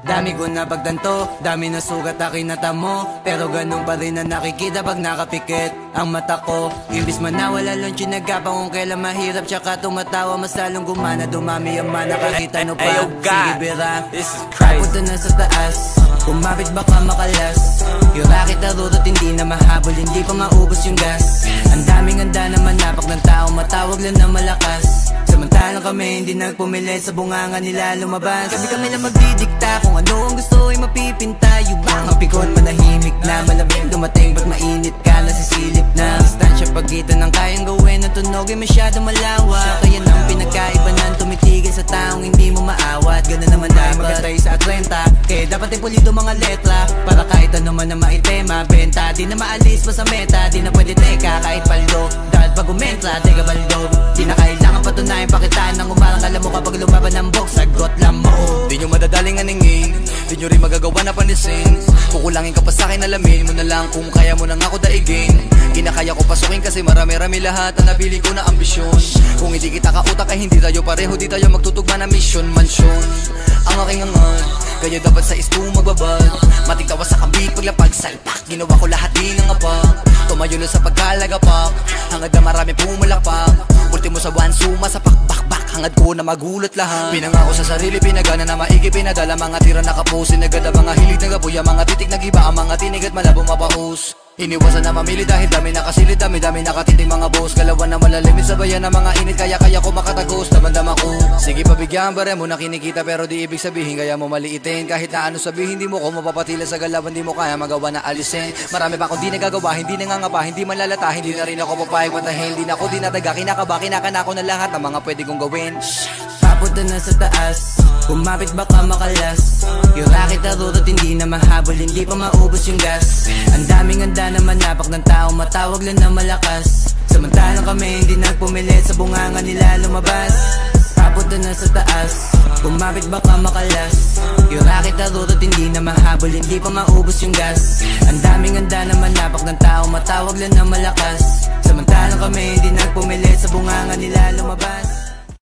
Dami ko na pagtanto, dami na sugat aking natamo, pero ganun pa rin na nakikita pag nakapikit ang mata ko. Imbis man nawala lang sinagapang kung kailan mahirap, tsaka tumatawa mas lalong gumana. Dumami ang mana kahit ano pa. Sige bira, papunta na sa taas, kumapit baka makalas. Yung racket na rurot hindi na mahabol, hindi pa maubos yung gas. Ang daming handa na manapak ng tao, matawag lang na malakas. Samantalang kami hindi nagpumilit, sa bunganga nila lumabas. Kami lang magdidikta kung ano ang gusto ay mapipinta. Yung mga pikon manahimik na, malamig dumating pag mainit ka, nasisilip na. Distansya pagitan ng kayang gawin, ang tunog ay masyado malawak. Kaya nang pinagkaiba ng tumitigil sa taong hindi mo maawat. Ganun naman tayo magantay sa 30, kaya dapat ay pulido mga letra, para kahit ano man na maitema, benta. Di na maalis pa sa meta, di na pwede teka kahit paldo. Dahil pag umentra, teka baldo. Di na kailangan patunayan pakitaan ng umarang. Alam mo kapag lumaban ng box, sagot lang mo. Di nyo madadaling aningin, di nyo rin magagawa na panisin. Kukulangin ka pa sa'kin, alamin mo na lang kung kaya mo nang ako daigin. Kinakaya ko pasukin kasi marami-rami lahat ang napili ko na ambisyon. Kung hindi kita kautak ay hindi tayo pareho, di tayo magtutugma na mission. Mansyon ang aking angad, kaya dapat sa isto magbabad. Matigtawa sa kambit paglapag salpak, ginawa ko lahat din ng apak. Tumayo na sa pagkalagapak, hangad na marami pumalakpak. Ultimo sa buwan suma sa pakbakbak, hangad ko na magulat lahat. Pinangako sa sarili, pinagana na maigi, pinadala mga tira nakapusin. Nagada mga hilig na gabuya, mga titik nag-iba, ang mga tinig at malabong mapaus. Iniwasan na mamili dahil dami nakasilid, dami nakatiting mga boss. Galawan na malalimit sa bayan ng mga init, kaya ko makatagos, damandama ko. Sige pabigyan, bare mo na kinikita, pero di ibig sabihin kaya mo maliitin. Kahit na ano sabihin, di mo ko mapapatila sa galawan, di mo kaya magawa na alisin. Marami pa akong di nagagawa, hindi nangangapa, hindi malalata, hindi na rin ako papayag matahin. Hindi na ako dinadaga, kinakaba, kinakanako na lahat ng mga pwede kong gawin. Papunta na sa taas, kumapit baka makalas. Yung racket na rurot hindi na mahabol, hindi pa maubos yung gas. Ang daming handa na manapak ng tao, matawag lang na malakas. Samantalang kami hindi nagpumilit, sa bunganga nila lumabas. Papunta na sa taas, kumapit baka makalas. Yung racket na rurot hindi na mahabol, hindi pa maubos yung gas. Ang daming handa na manapak ng tao, matawag lang na malakas. Samantalang kami hindi nagpumilit, sa bunganga nila lumabas.